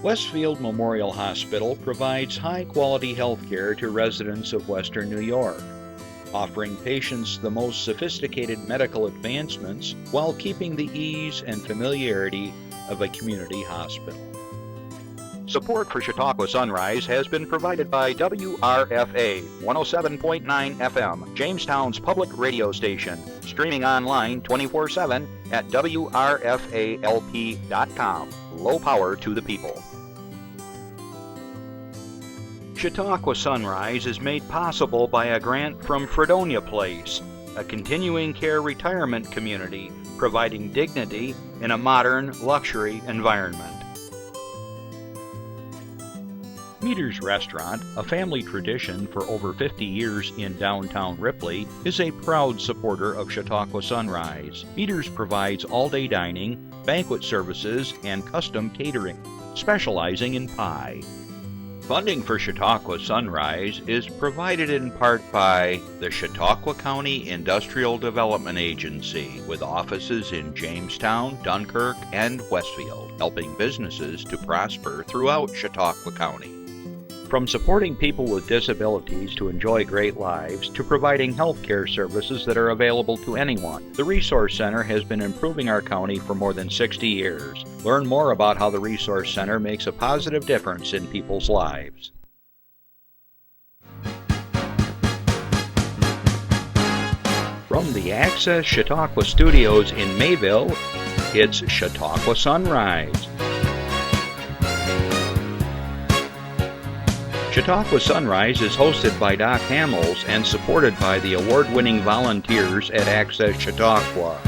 Westfield Memorial Hospital provides high-quality health care to residents of Western New York, offering patients the most sophisticated medical advancements while keeping the ease and familiarity of a community hospital. Support for Chautauqua Sunrise has been provided by WRFA 107.9 FM, Jamestown's public radio station, streaming online 24/7 at WRFALP.com. Low power to the people. Chautauqua Sunrise is made possible by a grant from Fredonia Place, a continuing care retirement community providing dignity in a modern luxury environment. Meter's Restaurant, a family tradition for over 50 years in downtown Ripley, is a proud supporter of Chautauqua Sunrise. Meter's provides all-day dining, banquet services, and custom catering, specializing in pie. Funding for Chautauqua Sunrise is provided in part by the Chautauqua County Industrial Development Agency, with offices in Jamestown, Dunkirk, and Westfield, helping businesses to prosper throughout Chautauqua County. From supporting people with disabilities to enjoy great lives, to providing health care services that are available to anyone, the Resource Center has been improving our county for more than 60 years. Learn more about how the Resource Center makes a positive difference in people's lives. From the Access Chautauqua Studios in Mayville, it's Chautauqua Sunrise. Chautauqua Sunrise is hosted by Doc Hamels and supported by the award-winning volunteers at Access Chautauqua.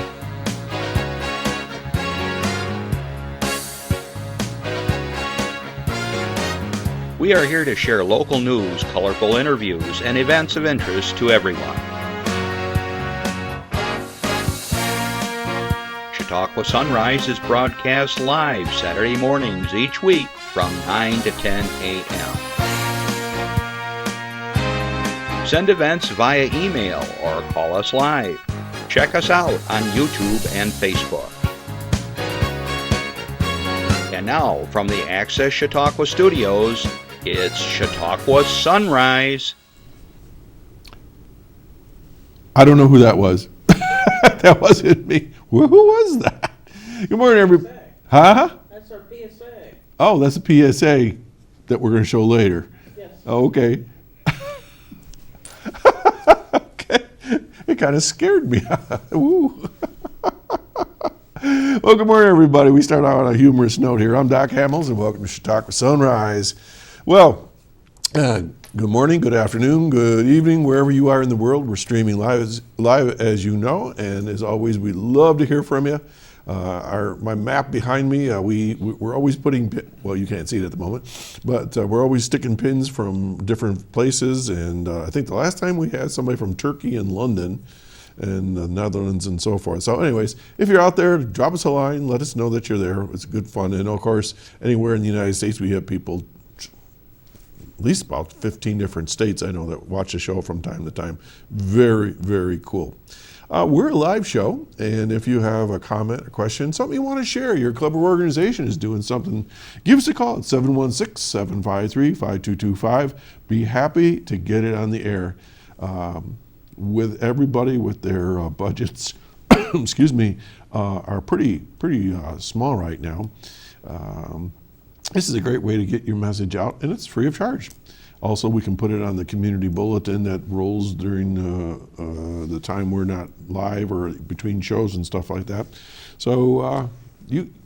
We are here to share local news, colorful interviews, and events of interest to everyone. Chautauqua Sunrise is broadcast live Saturday mornings each week from 9 to 10 a.m. Send events via email or call us live. Check us out on YouTube and Facebook. And now, from the Access Chautauqua Studios, it's Chautauqua Sunrise. I don't know who that was. That wasn't me. Who was that? Good morning, everybody. Huh? That's our PSA. Oh, that's a PSA that we're going to show later. Yes. Oh, okay. Okay. It kind of scared me. Ooh. Well, good morning, everybody. We start out on a humorous note here. I'm Doc Hamels, and welcome to Chautauqua Sunrise. Well, good morning, good afternoon, good evening, wherever you are in the world. We're streaming live as you know, and as always, we love to hear from you. My map behind me, we're always putting, well, you can't see it at the moment, but we're always sticking pins from different places, and I think the last time we had somebody from Turkey and London and the Netherlands and so forth. So anyways, if you're out there, drop us a line, let us know that you're there. It's good fun, and of course, anywhere in the United States, we have people, at least about 15 different states I know that watch the show from time to time. Very, very cool. We're a live show, and if you have a comment, a question, something you want to share, your club or organization is doing something, give us a call at 716-753-5225. Be happy to get it on the air. With everybody with their budgets, excuse me, are pretty small right now. This is a great way to get your message out, and it's free of charge. Also, we can put it on the community bulletin that rolls during the time we're not live or between shows and stuff like that. So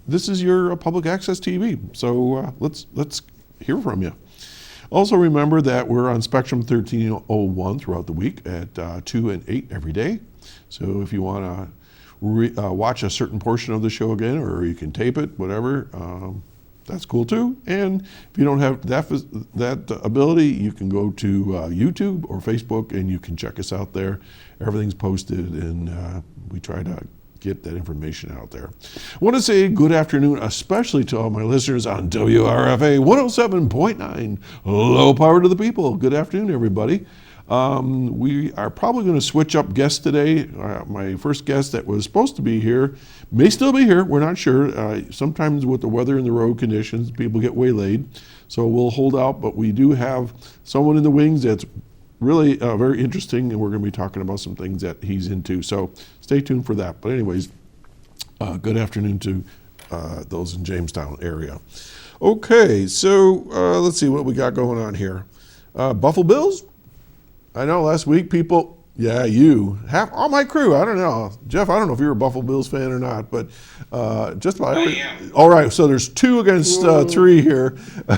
this is your public access TV. So let's hear from you. Also, remember that we're on Spectrum 1301 throughout the week at 2 and 8 every day. So if you want to watch a certain portion of the show again, or you can tape it, whatever, that's cool too. And if you don't have that ability, you can go to YouTube or Facebook and you can check us out there. Everything's posted, and we try to get that information out there. I want to say good afternoon, especially to all my listeners on WRFA 107.9, low power to the people. Good afternoon, everybody. We are probably going to switch up guests today. My first guest that was supposed to be here may still be here. We're not sure. Sometimes with the weather and the road conditions, people get waylaid. So we'll hold out, but we do have someone in the wings that's really very interesting, and we're going to be talking about some things that he's into. So stay tuned for that. But anyways, good afternoon to those in Jamestown area. Okay, so let's see what we got going on here. Buffalo Bills? I know last week people, half all my crew, I don't know. Jeff, I don't know if you're a Buffalo Bills fan or not, but just about every. I am. All right, so there's 2 against 3 here. I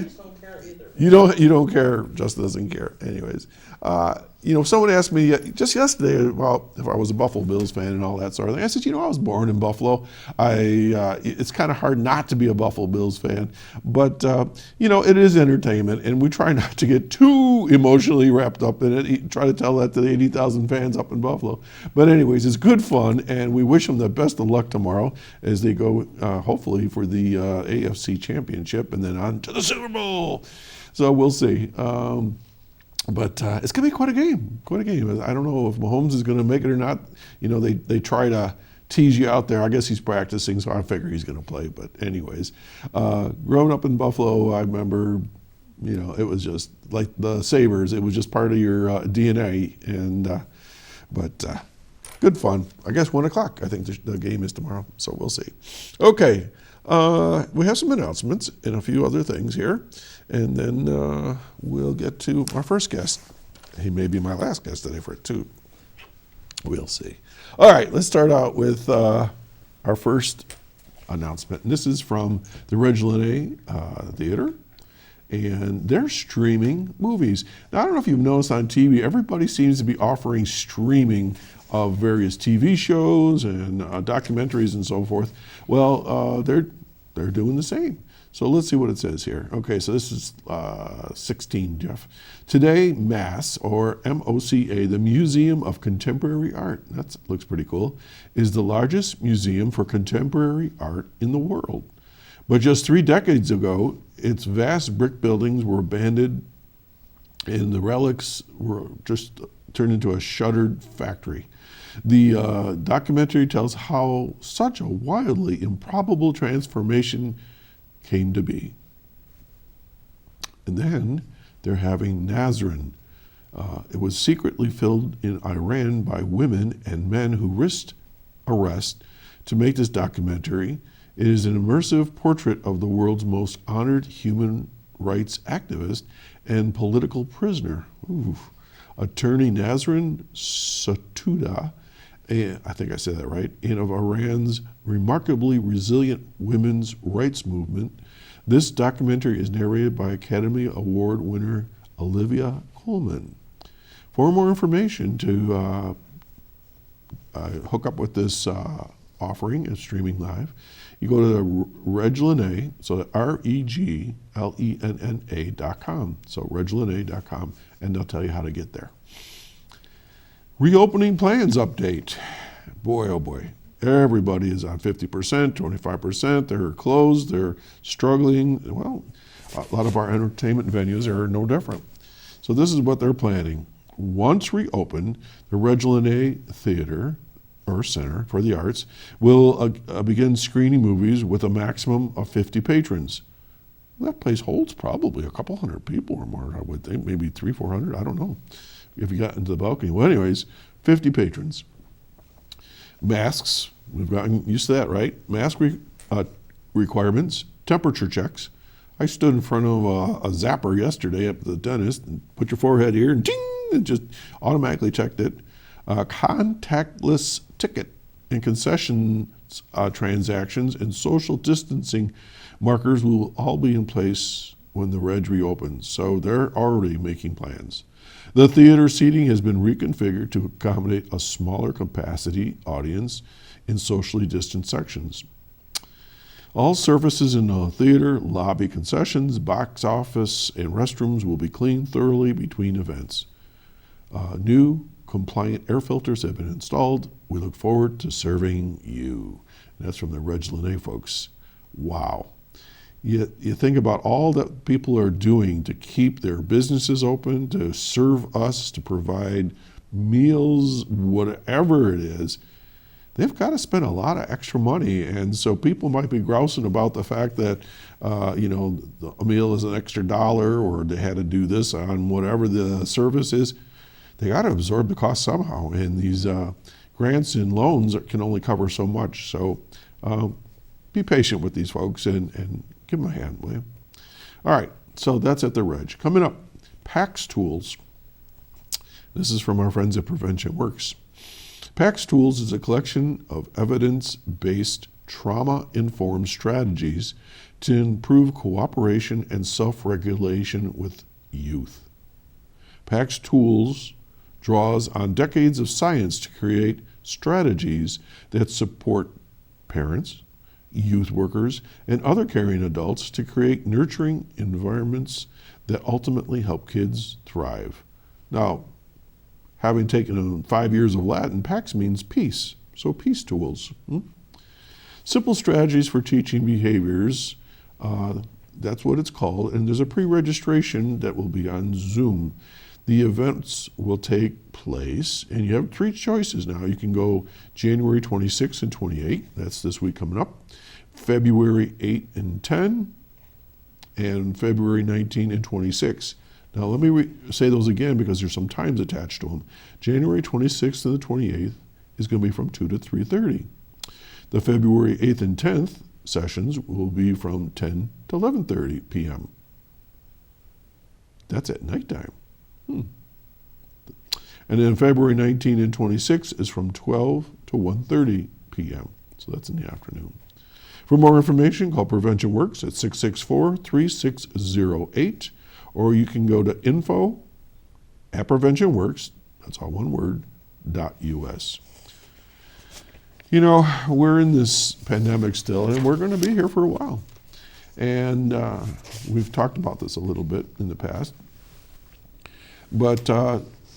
just don't care either. You don't care. Justin doesn't care. Anyways, someone asked me just yesterday about if I was a Buffalo Bills fan and all that sort of thing. I said, I was born in Buffalo. It's kind of hard not to be a Buffalo Bills fan, but it is entertainment, and we try not to get too emotionally wrapped up in it. Try to tell that to the 80,000 fans up in Buffalo. But anyways, it's good fun, and we wish them the best of luck tomorrow as they go, hopefully, for the AFC Championship and then on to the Super Bowl. So we'll see. But it's going to be quite a game. I don't know if Mahomes is going to make it or not. They try to tease you out there. I guess he's practicing, so I figure he's going to play. But anyways, growing up in Buffalo, I remember, it was just like the Sabres. It was just part of your DNA. But good fun. I guess 1 o'clock. I think the game is tomorrow, so we'll see. Okay, we have some announcements and a few other things here. And then we'll get to our first guest. He may be my last guest today for it, too. We'll see. All right, let's start out with our first announcement. And this is from the Regina Theater. And they're streaming movies. Now, I don't know if you've noticed on TV, everybody seems to be offering streaming of various TV shows and documentaries and so forth. Well, they're doing the same. So let's see what it says here. Okay, so this is 16, Jeff. Today, MASS, or MOCA, the Museum of Contemporary Art, that looks pretty cool, is the largest museum for contemporary art in the world. But just 3 decades ago, its vast brick buildings were abandoned and the relics were just turned into a shuttered factory. The documentary tells how such a wildly improbable transformation came to be. And then they're having Nazarene. It was secretly filmed in Iran by women and men who risked arrest to make this documentary. It is an immersive portrait of the world's most honored human rights activist and political prisoner. Attorney Nazarene Sotoudeh, I think I said that right, and of Iran's remarkably resilient women's rights movement. This documentary is narrated by Academy Award winner Olivia Colman. For more information to hook up with this offering and streaming live, you go to the Reglena, so REGLENNA.com. So reglena.com, and they'll tell you how to get there. Reopening plans update. Boy, oh boy. Everybody is on 50%, 25%. They're closed. They're struggling. Well, a lot of our entertainment venues are no different. So this is what they're planning. Once reopened, the Regina Theater, or Center for the Arts, will begin screening movies with a maximum of 50 patrons. That place holds probably a couple hundred people or more, I would think, maybe 300-400, I don't know, if you got into the balcony. Well, anyways, 50 patrons. Masks, we've gotten used to that, right? Mask requirements, temperature checks. I stood in front of a zapper yesterday at the dentist and put your forehead here and ding, and just automatically checked it. Contactless ticket and concession transactions and social distancing markers will all be in place when the Reg reopens. So they're already making plans. The theater seating has been reconfigured to accommodate a smaller capacity audience in socially distant sections. All surfaces in the theater, lobby, concessions, box office, and restrooms will be cleaned thoroughly between events. New compliant air filters have been installed. We look forward to serving you. And that's from the Regina folks. Wow. You think about all that people are doing to keep their businesses open, to serve us, to provide meals, whatever it is. They've got to spend a lot of extra money, and so people might be grousing about the fact that a meal is an extra dollar, or they had to do this on whatever the service is. They got to absorb the cost somehow, and these grants and loans can only cover so much. So be patient with these folks and give them a hand, will you? All right, so that's at the Reg. Coming up, PAX Tools. This is from our friends at Prevention Works. PAX Tools is a collection of evidence-based, trauma-informed strategies to improve cooperation and self-regulation with youth. PAX Tools draws on decades of science to create strategies that support parents, youth workers, and other caring adults to create nurturing environments that ultimately help kids thrive. Now, having taken 5 years of Latin, PAX means peace, so peace tools. Simple strategies for teaching behaviors, that's what it's called, and there's a pre-registration that will be on Zoom. The events will take place, and you have 3 choices now. You can go January 26 and 28, that's this week coming up, February 8 and 10, and February 19 and 26. Now let me say those again because there's some times attached to them. January 26th and the 28th is going to be from 2 to 3:30. The February 8th and 10th sessions will be from 10 to 11:30 p.m. That's at nighttime. And then February 19 and 26 is from 12 to 1:30 p.m. So that's in the afternoon. For more information, call Prevention Works at 664-3608, or you can go to info@preventionworks, that's all one word, .us. You know, we're in this pandemic still, and we're going to be here for a while. And we've talked about this a little bit in the past. But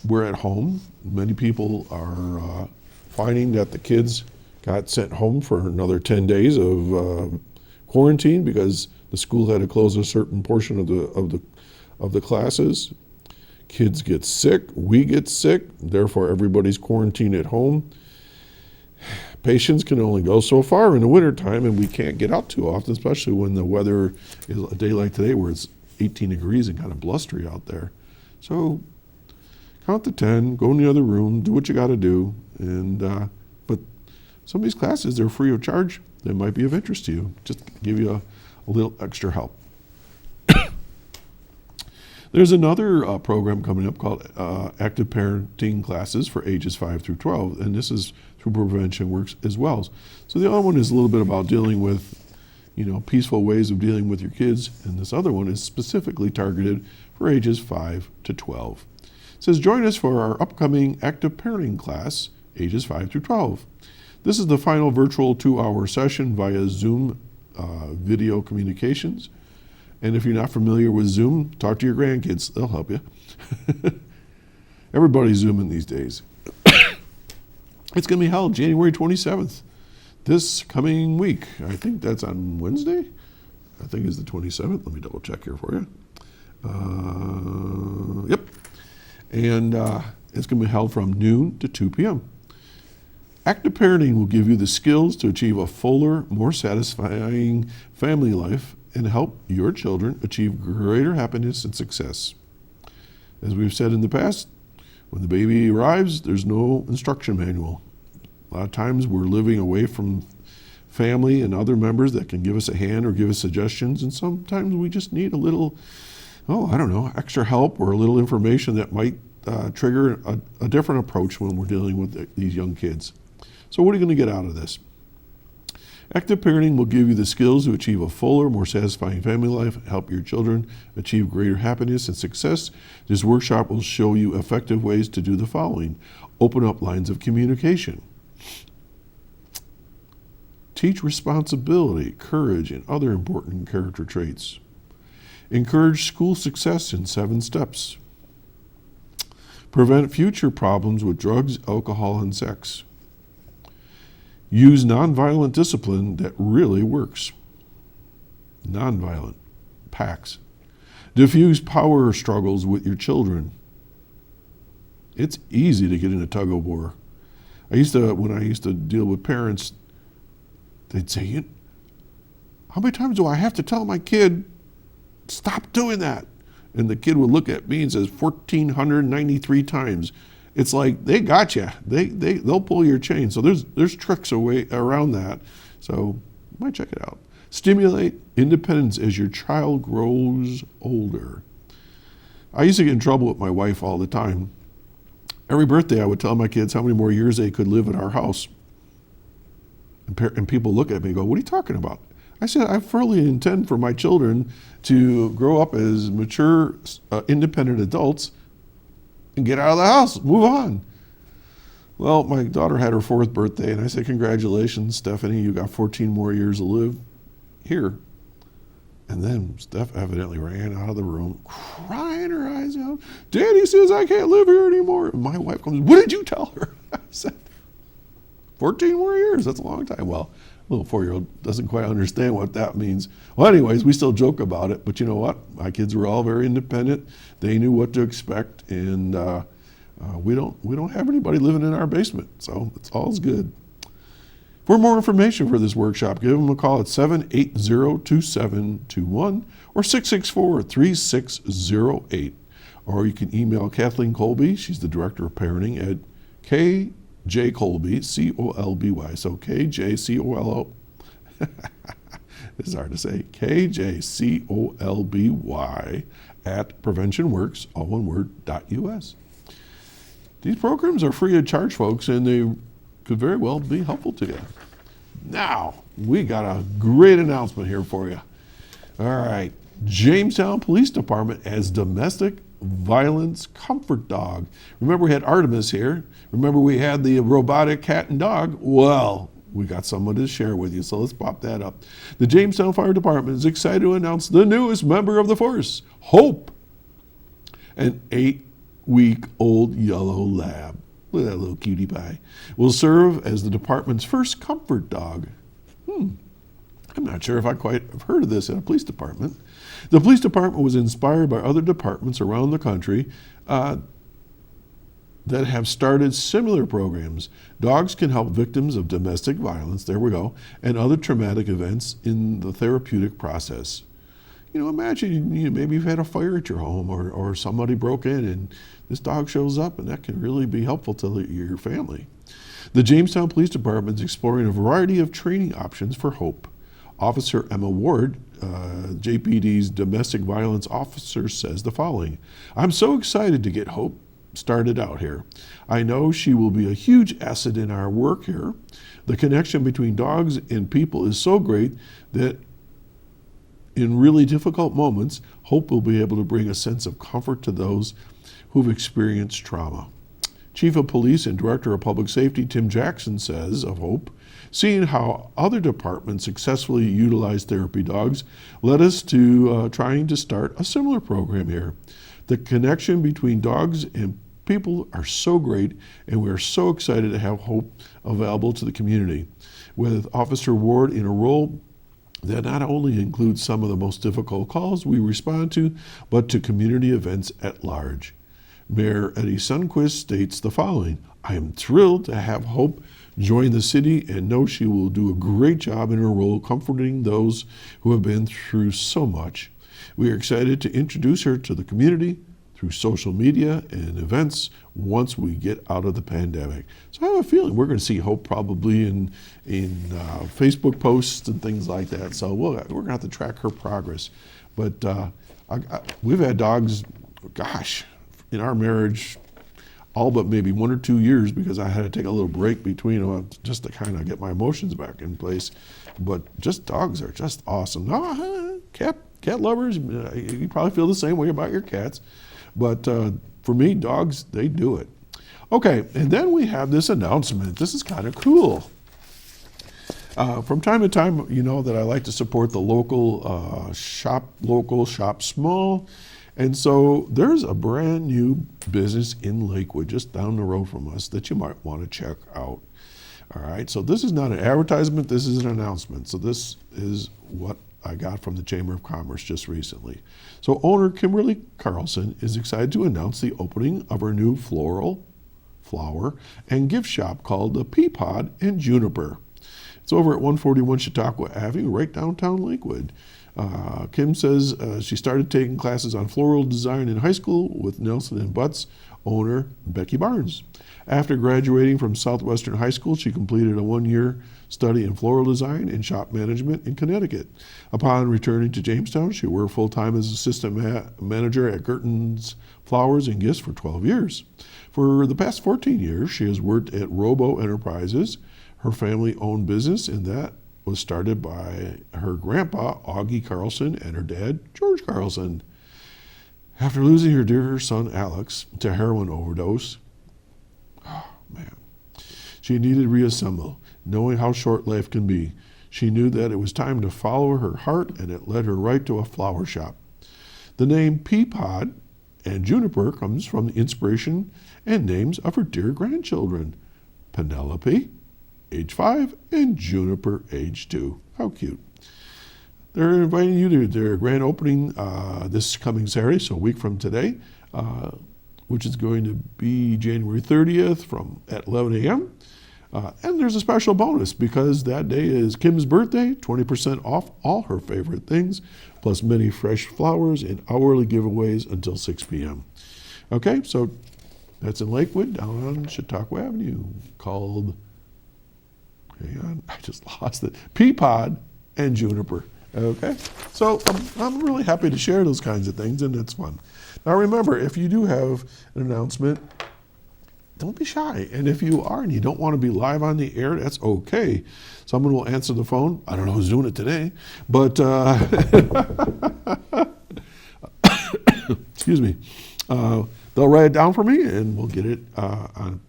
we're at home. Many people are finding that the kids got sent home for another 10 days of quarantine because the school had to close a certain portion of the classes. Kids get sick, we get sick, therefore everybody's quarantined at home. Patients can only go so far in the wintertime, and we can't get out too often, especially when the weather is a day like today where it's 18 degrees and kind of blustery out there. So count to 10, go in the other room, do what you got to do. And but some of these classes, they're free of charge. They might be of interest to you. Just give you a little extra help. There's another program coming up called Active Parenting Classes for ages 5 through 12, and this is through Prevention Works as well. So the other one is a little bit about dealing with, peaceful ways of dealing with your kids, and this other one is specifically targeted for ages 5 to 12. It says, join us for our upcoming Active Parenting class, ages 5 through 12. This is the final virtual 2-hour session via Zoom video communications. And if you're not familiar with Zoom, talk to your grandkids. They'll help you. Everybody's Zooming these days. It's going to be held January 27th, this coming week. I think that's on Wednesday. I think it's the 27th. Let me double check here for you. Yep. And it's going to be held from noon to 2 p.m. Active parenting will give you the skills to achieve a fuller, more satisfying family life and help your children achieve greater happiness and success. As we've said in the past, when the baby arrives, there's no instruction manual. A lot of times we're living away from family and other members that can give us a hand or give us suggestions, and sometimes we just need a little, extra help or a little information that might trigger a different approach when we're dealing with these young kids. So what are you going to get out of this? Active parenting will give you the skills to achieve a fuller, more satisfying family life, help your children achieve greater happiness and success. This workshop will show you effective ways to do the following. Open up lines of communication. Teach responsibility, courage, and other important character traits. Encourage school success in 7 steps. Prevent future problems with drugs, alcohol, and sex. Use nonviolent discipline that really works. nonviolent pacts. Diffuse power struggles with your children. It's easy to get in a tug of war. When I used to deal with parents, they'd say, how many times do I have to tell my kid, stop doing that? And the kid would look at me and says, 1,493 times. It's like, they got you. They'll pull your chain. So there's tricks around that. So you might check it out. Stimulate independence as your child grows older. I used to get in trouble with my wife all the time. Every birthday I would tell my kids how many more years they could live at our house. And people look at me and go, what are you talking about? I said, I fully intend for my children to grow up as mature, independent adults and get out of the house, move on. Well, my daughter had her 4th birthday, and I said, congratulations, Stephanie, you got 14 more years to live here. And then Steph evidently ran out of the room, crying her eyes out. Daddy says I can't live here anymore. And my wife comes, what did you tell her? I said, 14 more years, that's a long time. Well, little 4-year-old doesn't quite understand what that means. Well, anyways, we still joke about it, but you know what? My kids were all very independent. They knew what to expect, and we don't have anybody living in our basement, so it's all's good. For more information for this workshop, give them a call at 780-2721 or 664-3608. Or you can email Kathleen Colby, she's the Director of Parenting, at KJColby, C-O-L-B-Y, so K-J-C-O-L-O, this is hard to say, KJColby at preventionworks, all one word, .us. These programs are free of charge, folks, and they could very well be helpful to you. Now, we got a great announcement here for you. All right, Jamestown Police Department as domestic violence comfort dog. Remember we had Artemis here. Remember we had the robotic cat and dog. Well, we got someone to share with you, so let's pop that up. The Jamestown Fire Department is excited to announce the newest member of the force, Hope, an 8-week-old yellow lab. Look at that little cutie pie. Will serve as the department's first comfort dog. I'm not sure if I quite have heard of this in a police department. The police department was inspired by other departments around the country that have started similar programs. Dogs can help victims of domestic violence, there we go, and other traumatic events in the therapeutic process. You know, imagine maybe you've had a fire at your home or somebody broke in and this dog shows up, and that can really be helpful to your family. The Jamestown Police Department is exploring a variety of training options for Hope. Officer Emma Ward, JPD's domestic violence officer, says the following: I'm so excited to get Hope started out here. I know she will be a huge asset in our work here. The connection between dogs and people is so great that in really difficult moments, Hope will be able to bring a sense of comfort to those who've experienced trauma. Chief of Police and Director of Public Safety Tim Jackson says of Hope, seeing how other departments successfully utilize therapy dogs led us to trying to start a similar program here. The connection between dogs and people are so great, and we are so excited to have Hope available to the community. With Officer Ward in a role that not only includes some of the most difficult calls we respond to, but to community events at large. Mayor Eddie Sundquist states the following: I am thrilled to have Hope join the city and know she will do a great job in her role comforting those who have been through so much. We are excited to introduce her to the community through social media and events once we get out of the pandemic. So I have a feeling we're going to see Hope probably in Facebook posts and things like that. So we're going to have to track her progress. But we've had dogs, gosh, in our marriage, all but maybe 1 or 2 years, because I had to take a little break between them just to kind of get my emotions back in place. But just dogs are just awesome. Cat lovers, you probably feel the same way about your cats. But for me, dogs, they do it. Okay, and then we have this announcement. This is kind of cool. From time to time, you know that I like to support the local shop small. And so there's a brand new business in Lakewood just down the road from us that you might want to check out. All right, so this is not an advertisement, this is an announcement. So this is what I got from the Chamber of Commerce just recently. So owner Kimberly Carlson is excited to announce the opening of her new flower and gift shop called the Peapod and Juniper. It's over at 141 Chautauqua Avenue, right downtown Lakewood. Kim says she started taking classes on floral design in high school with Nelson and Butts owner Becky Barnes. After graduating from Southwestern High School, she completed a one-year study in floral design and shop management in Connecticut. Upon returning to Jamestown, she worked full-time as assistant manager at Gerton's Flowers and Gifts for 12 years. For the past 14 years, she has worked at Robo Enterprises, her family-owned business, and that was started by her grandpa, Augie Carlson, and her dad, George Carlson. After losing her dear son, Alex, to heroin overdose, she needed to reassemble. Knowing how short life can be, she knew that it was time to follow her heart, and it led her right to a flower shop. The name Peapod and Juniper comes from the inspiration and names of her dear grandchildren, Penelope, age 5, and Juniper, age 2. How cute. They're inviting you to their grand opening this coming Saturday, so a week from today, which is going to be January 30th at 11 a.m. And there's a special bonus because that day is Kim's birthday, 20% off all her favorite things, plus many fresh flowers and hourly giveaways until 6 p.m. Okay, so that's in Lakewood, down on Chautauqua Avenue, called, hang on, I just lost it, Peapod and Juniper. Okay, so I'm really happy to share those kinds of things, and it's fun. Now remember, if you do have an announcement, don't be shy. And if you are and you don't want to be live on the air, that's okay. Someone will answer the phone. I don't know who's doing it today, but excuse me. They'll write it down for me, and we'll get it on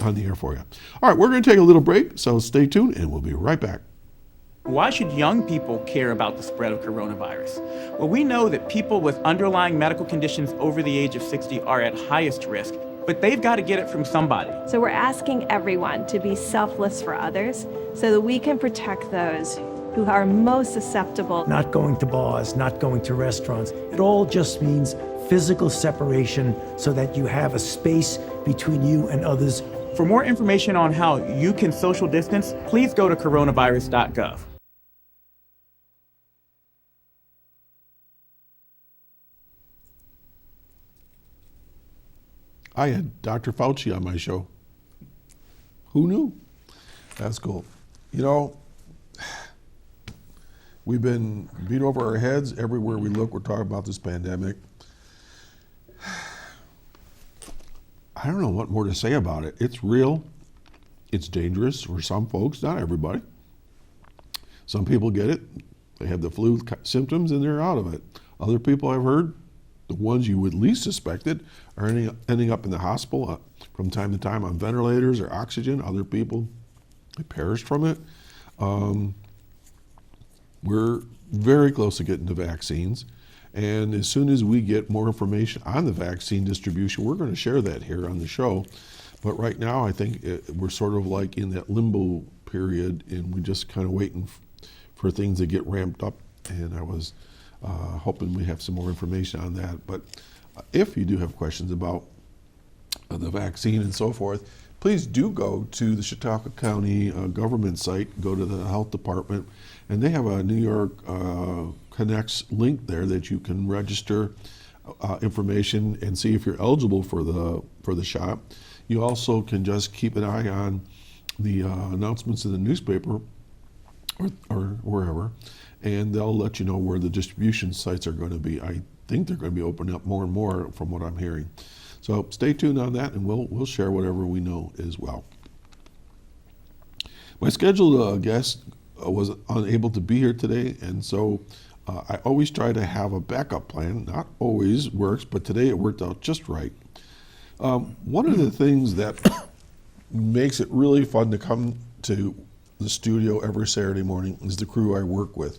the air for you. All right, we're going to take a little break, so stay tuned, and we'll be right back. Why should young people care about the spread of coronavirus? Well, we know that people with underlying medical conditions over the age of 60 are at highest risk, but they've got to get it from somebody. So we're asking everyone to be selfless for others so that we can protect those who are most susceptible. Not going to bars, not going to restaurants. It all just means physical separation so that you have a space between you and others. For more information on how you can social distance, please go to coronavirus.gov. I had Dr. Fauci on my show. Who knew? That's cool. You know, we've been beat over our heads. Everywhere we look, we're talking about this pandemic. I don't know what more to say about it. It's real. It's dangerous for some folks, not everybody. Some people get it. They have the flu symptoms and they're out of it. Other people I've heard, the ones you would least suspected, are ending up in the hospital from time to time on ventilators or oxygen. Other people, they perished from it. We're very close to getting the vaccines. And as soon as we get more information on the vaccine distribution, we're going to share that here on the show. But right now, I think we're sort of like in that limbo period, and we're just kind of waiting for things to get ramped up. And I was hoping we have some more information on that. But if you do have questions about the vaccine and so forth, please do go to the Chautauqua County government site, go to the health department, and they have a New York Connects link there that you can register information and see if you're eligible for the shot. You also can just keep an eye on the announcements in the newspaper or wherever, and they'll let you know where the distribution sites are going to be. I think they're going to be opening up more and more from what I'm hearing. So stay tuned on that, and we'll share whatever we know as well. My scheduled guest was unable to be here today, and so I always try to have a backup plan. Not always works, but today it worked out just right. One of the things that makes it really fun to come to the studio every Saturday morning is the crew I work with.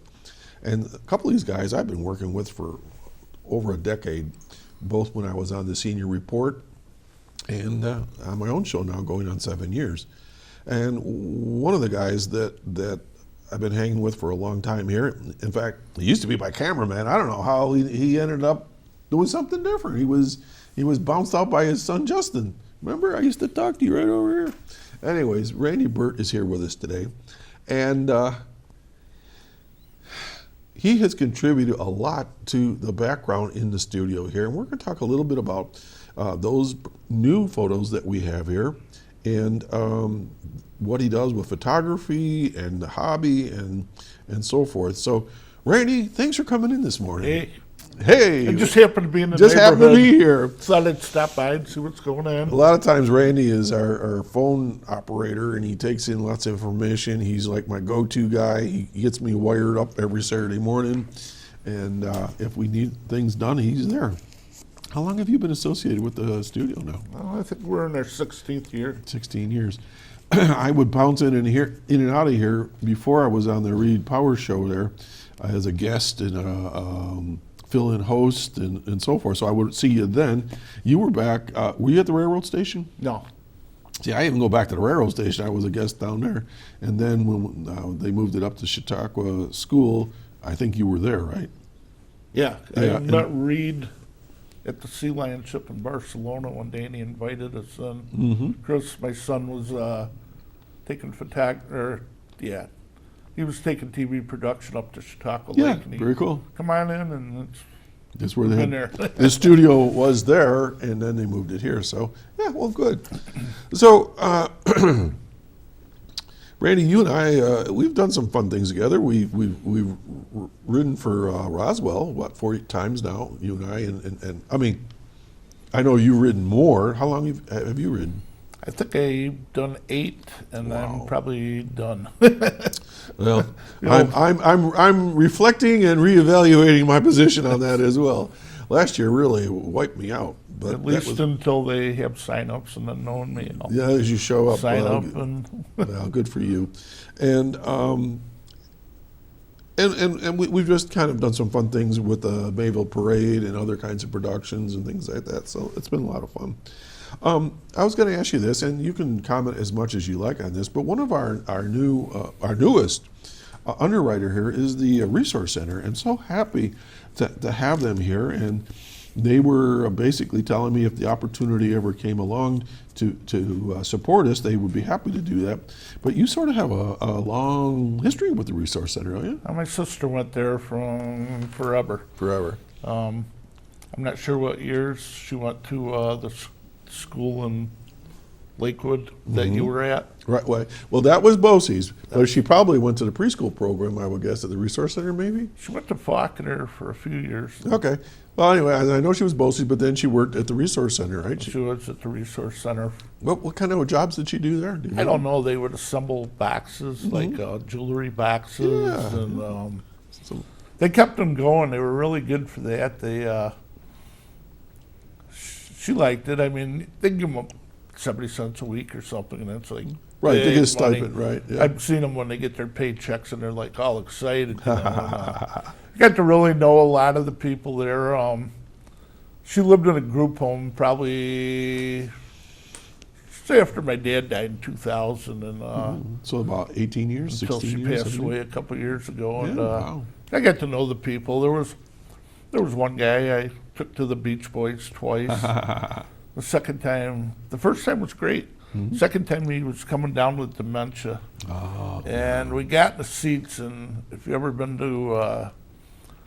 And a couple of these guys I've been working with for over a decade, both when I was on the Senior Report and on my own show now going on 7 years. And one of the guys that I've been hanging with for a long time here. In fact, he used to be my cameraman. I don't know how he ended up doing something different. He was bounced out by his son Justin. Remember, I used to talk to you right over here. Anyways, Randy Burt is here with us today, and he has contributed a lot to the background in the studio here, and we're going to talk a little bit about those new photos that we have here, and what he does with photography and the hobby and so forth. So, Randy, thanks for coming in this morning. Hey, I just happened to be in the just neighborhood. happened to be here. Thought I'd stop by and see what's going on. A lot of times Randy is our phone operator, and he takes in lots of information. He's like my go-to guy. He gets me wired up every Saturday morning, and if we need things done, he's there. How long have you been associated with the studio now? Well, I think we're in our 16th year. 16 years. I would bounce in and out of here before I was on the Reed Power Show there as a guest and fill-in host and so forth. So I would see you then. You were back. Were you at the railroad station? No. See, I didn't go back to the railroad station. I was a guest down there. And then when they moved it up to Chautauqua School, I think you were there, right? Yeah. Yeah, I met Reed at the Sea Lion ship in Barcelona one day, and he invited his son. Chris, my son, was taking he was taking TV production up to Chautauqua Yeah, Lake. And he, very cool. Come on in, and That's where been there. the studio was there, and then they moved it here. So, yeah, well, good. So, Randy, you and I, we've done some fun things together. We've ridden for Roswell, 4 times now, you and I, and I mean, I know you've ridden more. How long have you ridden? I think I've done 8, and Wow. I'm probably done. Well, I'm reflecting and reevaluating my position on that as well. Last year really wiped me out, but At least until they have sign-ups, and then knowing me, I'll yeah, as you show up, sign up and well, good for you, and we've just kind of done some fun things with the Mayville Parade and other kinds of productions and things like that. So it's been a lot of fun. I was going to ask you this, and you can comment as much as you like on this, but one of our newest underwriter here is the Resource Center, and so happy to have them here. And they were basically telling me if the opportunity ever came along to support us, they would be happy to do that. But you sort of have a long history with the Resource Center, don't you? my sister went there from forever. Forever. I'm not sure what years she went to the school in Lakewood that you were at. Right. Well, that was Bosie's, but she probably went to the preschool program, I would guess, at the Resource Center, maybe? She went to Faulkner for a few years. Okay. Well, anyway, I know she was Bosie's, but then she worked at the Resource Center, right? She was at the Resource Center. What kind of jobs did she do there? Do you I don't know. They would assemble boxes, like jewelry boxes, Yeah. and So- they kept them going. They were really good for that. They she liked it. I mean, they give them 70 cents a week or something, and that's like Right, they big get a money. stipend, right? Yeah. I've seen them when they get their paychecks, and they're like all excited. You know, got to really know a lot of the people there. She lived in a group home probably say after my dad died in 2000, and So about 18 years, until 16 she years? passed 17? away a couple years ago. And Yeah, wow. I got to know the people. There was one guy I took to the Beach Boys twice. The first time was great. Second time he was coming down with dementia. Oh, And we got in the seats, and if you've ever been to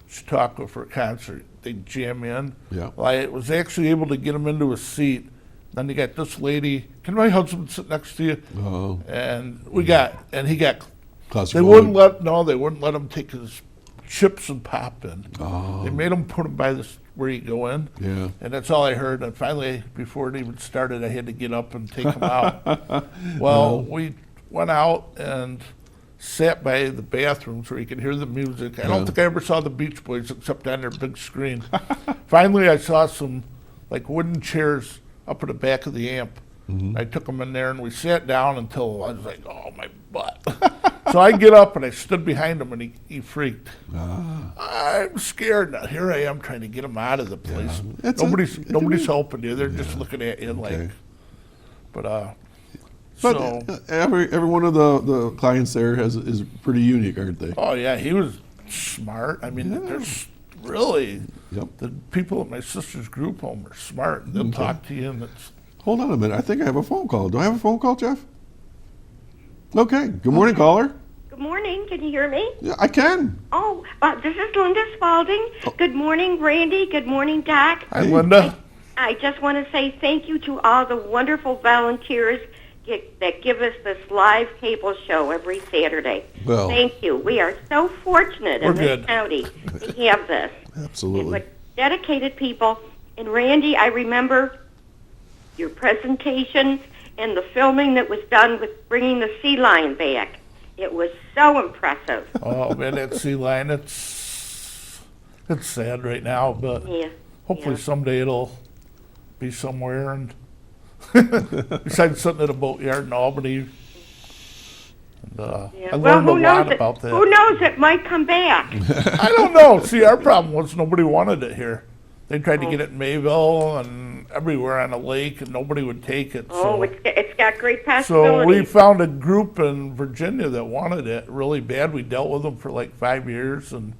Chautauqua for a concert, they jam in. Yeah. Well, I was actually able to get him into a seat. Then you got this lady, can my husband sit next to you? Oh. And he got, Classic they Hollywood. wouldn't let him take his chips and pop in. Oh. They made him put him by where you go in. Yeah. And that's all I heard. And finally, before it even started, I had to get up and take him out. Well, we went out and sat by the bathrooms where you could hear the music. I don't think I ever saw the Beach Boys except on their big screen. Finally, I saw some like wooden chairs up at the back of the amp. I took them in there, and we sat down until I was like, oh, my butt. So I get up, and I stood behind him, and he freaked. I'm scared. Now, here I am trying to get him out of the place. It's Nobody's helping you. They're just looking at you like. Okay. But But So, every one of the clients there is pretty unique, aren't they? oh yeah, he was smart. I mean, there's really, Yep. the people at my sister's group home are smart. They'll talk to you, and it's, Hold on a minute. I think I have a phone call. Do I have a phone call, Jeff? Okay. Good morning, caller. Good morning. Can you hear me? Yeah, I can. Oh, this is Linda Spalding. Good morning, Randy. Good morning, Doc. hi, Linda. I just want to say thank you to all the wonderful volunteers that give us this live cable show every Saturday. Well, Thank you. We are so fortunate in We're this good. county to have this. absolutely. With dedicated people. And Randy, I remember your presentation and the filming that was done with bringing the sea lion back. It was so impressive. Oh man, that sea lion, it's sad right now, but Yeah. hopefully Yeah. someday it'll be somewhere. And besides sitting at a boatyard in Albany, and, Yeah. I Well, learned who a knows lot it? about that. Who knows? It might come back. I don't know. See, our problem was nobody wanted it here. They tried to get it in Mayville and everywhere on the lake, and nobody would take it. Oh, So, it's got great so possibilities. we found a group in Virginia that wanted it really bad. We dealt with them for like 5 years, and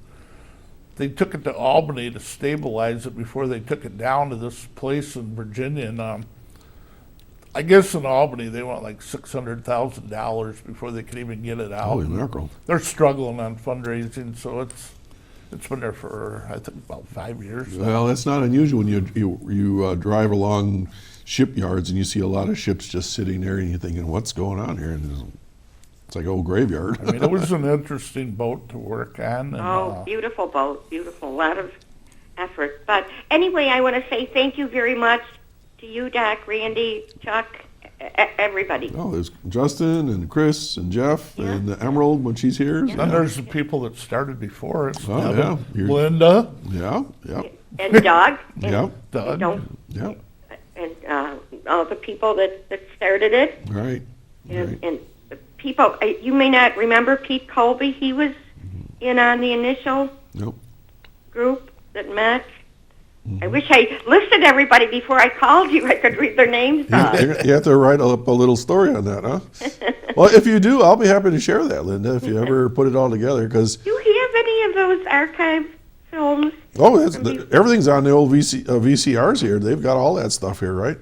they took it to Albany to stabilize it before they took it down to this place in Virginia. And I guess in Albany they want like $600,000 before they could even get it out. Holy mackerel. They're struggling on fundraising, so it's been there for I think about 5 years. Well, that's not unusual when you drive along shipyards and you see a lot of ships just sitting there and you're thinking, what's going on here? And it's like an old graveyard. I mean, it was an interesting boat to work on. And, Oh, beautiful boat, beautiful. A lot of effort. But anyway, I want to say thank you very much to you, Doc, Randy, Chuck, everybody. Oh, there's Justin and Chris and Jeff and Emerald when she's here. then there's the people that started before us. Oh, Devin, yeah. You're- Linda, Yeah, yeah, And Doug. And, yeah, Doug. yeah. And all the people that started it. Right, And, right. and the people, you may not remember Pete Colby. He was in on the initial Nope. group that met. I wish I listed everybody before I called you. I could read their names off. You have to write up a little story on that, huh? Well, if you do, I'll be happy to share that, Linda, if you ever put it all together. Because Do you have any of those archive films? everything's on the old VCRs here. They've got all that stuff here, right?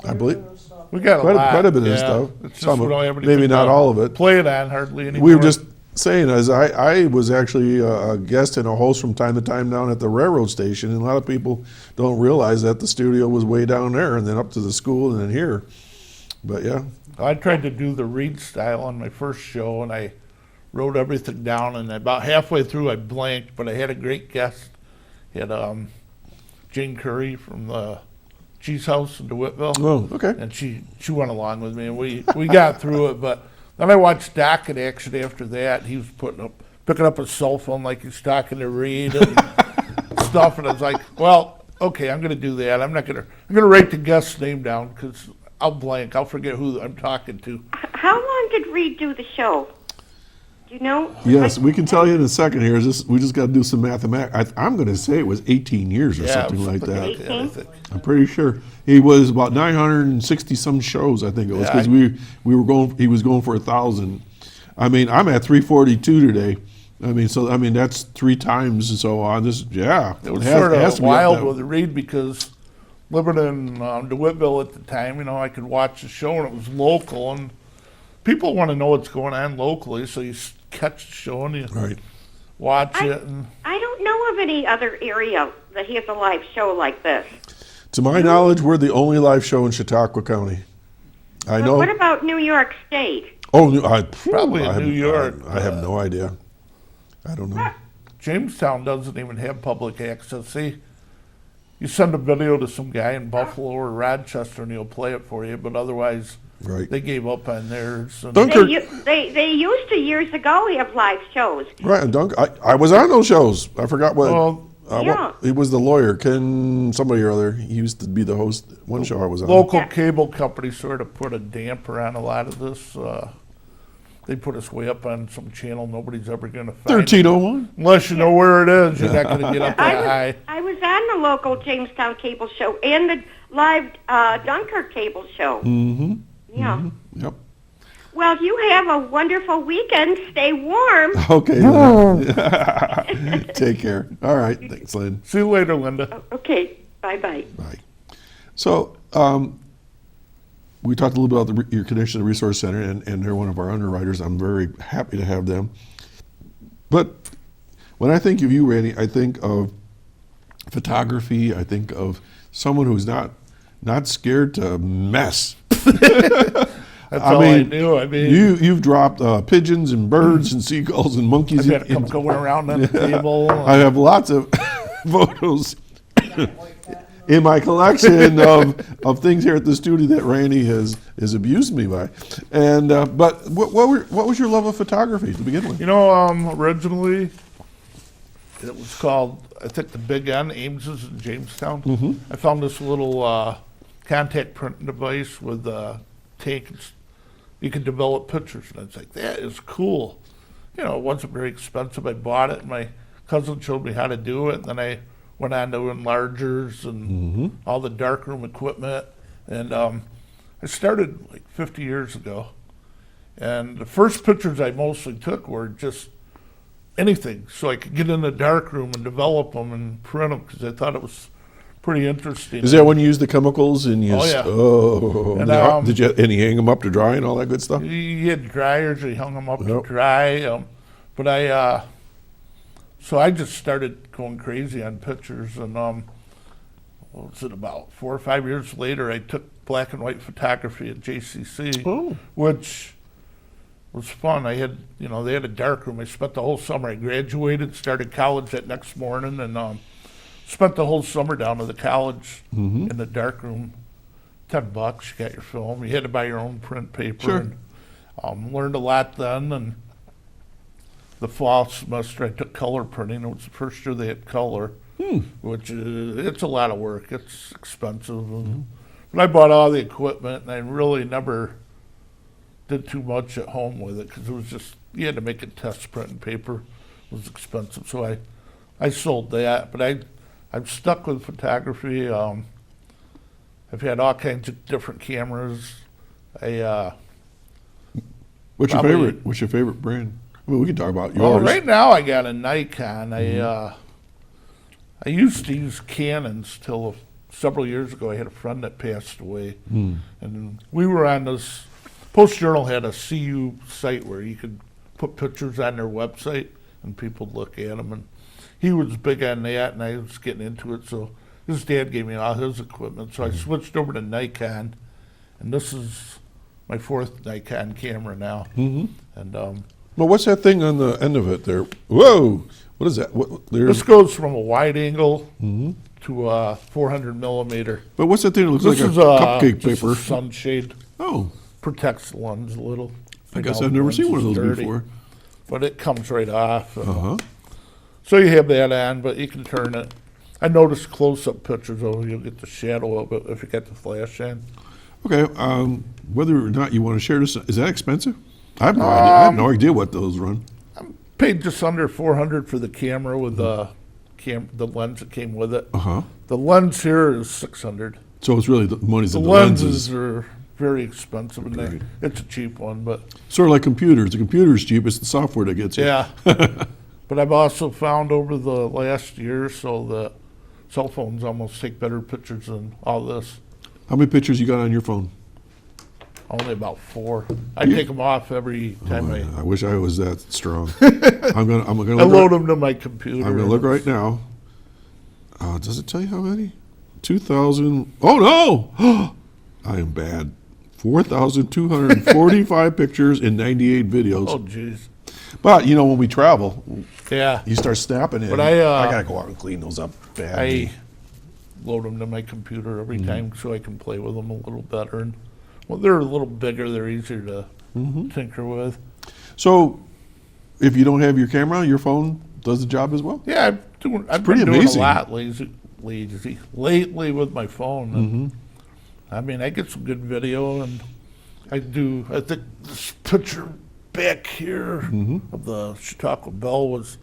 I believe We got Quite a- a lot. quite a bit of yeah. stuff. It's just Some we of- don't have maybe anything not to all of it. Play it on hardly anymore. we were just saying, as I was actually a guest and a host from time to time down at the railroad station, and a lot of people don't realize that the studio was way down there and then up to the school and then here. But yeah, I tried to do the read style on my first show, and I wrote everything down. And about halfway through, I blanked. But I had a great guest. I had Jane Curry from the Cheese House in DeWittville. oh, okay. And she went along with me, and we got through it. But then I watched Doc in action after that. He was picking up a cell phone like he's talking to Reed and stuff. And I was like, well, okay, I'm going to do that. I'm going to write the guest's name down because I'll blank. I'll forget who I'm talking to. How long did Reed do the show? Do you know? Yes, we can tell you in a second here. We just got to do some mathematics. I'm going to say it was 18 years or something like that. I think. I'm pretty sure he was about 960 some shows. I think it was Yeah, because we were going. He was going for 1,000. I mean, I'm at 342 today. I mean, that's 3 times and so on. This, yeah, It was has- sort has of to be up wild that- with Reed because living in DeWittville at the time, I could watch the show and it was local, and people want to know what's going on locally, so you catch the show and you Right. watch it. And I don't know of any other area that has a live show like this. To my knowledge, we're the only live show in Chautauqua County. I But know. what about New York State? Oh, Probably in I have- New York, I have no idea. I don't know. Jamestown doesn't even have public access. See, you send a video to some guy in Buffalo or Rochester and he'll play it for you, but otherwise Right. they gave up on theirs. And Dunkirk. They used to years ago have live shows. Right, and I was on those shows. I forgot what. Well, Yeah. He was the lawyer, Ken somebody or other. He used to be the host. One show I was on. local cable companies sort of put a damper on a lot of this. They put us way up on some channel nobody's ever going to find. 1301. Unless you know where it is, you're not going to get up that high. I was on the local Jamestown cable show and the live Dunkirk cable show. Mm-hmm. Yeah. Well, you have a wonderful weekend. Stay warm. Okay, Lynn. Take care. All right, thanks, Lynn. See you later, Linda. Okay, bye-bye. Bye. So, we talked a little bit about your connection to the Resource Center, and they're one of our underwriters. I'm very happy to have them. But when I think of you, Randy, I think of photography. I think of someone who's not scared to mess. That's all I do. I mean, you've dropped pigeons and birds and seagulls and monkeys. I've got to come going around on the table. I have lots of photos in my collection of things here at the studio that Randy has abused me by. And but what was your love of photography to begin with? You know, originally it was called, I think, the Big N, Ames's in Jamestown. Mm-hmm. I found this little contact printing device with tanks. You could develop pictures, and I was like, that is cool. You know, it wasn't very expensive. I bought it, and my cousin showed me how to do it, and then I went on to enlargers and all the darkroom equipment. And I started like 50 years ago. And the first pictures I mostly took were just anything, so I could get in the darkroom and develop them and print them, because I thought it was pretty interesting. Is that when you use the chemicals and you? Oh, yeah. Oh, And, did you? And you hang them up to dry and all that good stuff? You had dryers, you hung them up Yep. to dry. But so I just started going crazy on pictures, and what was it, about 4 or 5 years later, I took black and white photography at JCC, which was fun. I had, they had a dark room. I spent the whole summer. I graduated, started college that next morning, and spent the whole summer down to the college in the dark room. $10, you got your film. You had to buy your own print paper. Sure. And learned a lot then. And the fall semester, I took color printing. It was the first year they had color, which it's a lot of work. It's expensive. But I bought all the equipment, and I really never did too much at home with it, because it was just, you had to make a test printing paper. It was expensive, so I sold that. But I'm stuck with photography. I've had all kinds of different cameras. What's your favorite? What's your favorite brand? I mean, we can talk about yours. Well, right now I got a Nikon. I used to use Canons till several years ago. I had a friend that passed away, and we were on this. Post Journal had a CU site where you could put pictures on their website and people look at them. And he was big on that, and I was getting into it. So his dad gave me all his equipment. So I switched over to Nikon, and this is my 4th Nikon camera now. And well, what's that thing on the end of it there? Whoa! What is that? This goes from a wide angle to a 400 millimeter. But what's that thing that looks This like is a cupcake just paper? a sunshade. Oh, Protects the lens a little. I guess I've never seen one of those dirty, before. But it comes right off. So you have that on, but you can turn it. I noticed close-up pictures, though, you'll get the shadow of it if you got the flash on. Okay, whether or not you want to share this, is that expensive? I have no idea. I have no idea what those run. Paid just under $400 for the camera with the lens that came with it. The lens here is $600. So it's really the money's The in the lenses lenses. are very expensive, and it's a cheap one, but Sort of like computers. The computer's cheap. It's the software that gets you. yeah. But I've also found over the last year or so that cell phones almost take better pictures than all this. How many pictures you got on your phone? Only about 4. I take them off every time I wish I was that strong. I'm gonna I look load them to my computer. I'm gonna look right now. Does it tell you how many? 2,000. Oh no! I am bad. 4,245 pictures and 98 videos. Oh, jeez. But when we travel, Yeah. you start snapping in. But I gotta go out and clean those up bad. I load them to my computer every time so I can play with them a little better. And well, they're a little bigger. They're easier to tinker with. So, if you don't have your camera, your phone does the job as well. Yeah, I've pretty been doing amazing. a lot lately with my phone. And I mean, I get some good video, and I think this picture back here of the Chautauqua Bell was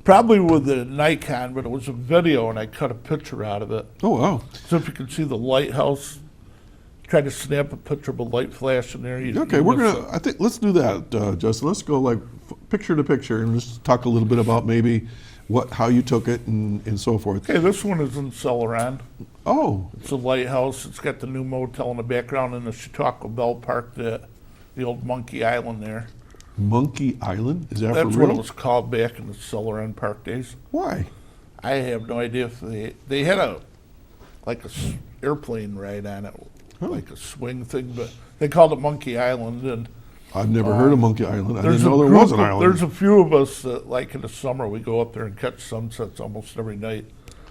probably with the Nikon, but it was a video, and I cut a picture out of it. Oh wow! So if you can see the lighthouse, try to snap a picture of a light flash in there. Okay, I think, let's do that, Justin. Let's go like picture to picture and just talk a little bit about maybe how you took it and so forth. Okay, this one is in Celeron. Oh. It's a lighthouse. It's got the new motel in the background and the Chautauqua Bell Park, the old Monkey Island there. Monkey Island? Is that That's for real? what it was called back in the Celeron Park days. Why? I have no idea if they had a airplane ride on it, like a swing thing, but they called it Monkey Island. And I've never heard of Monkey Island. I didn't know there was an island. There's a few of us that, like in the summer, we go up there and catch sunsets almost every night.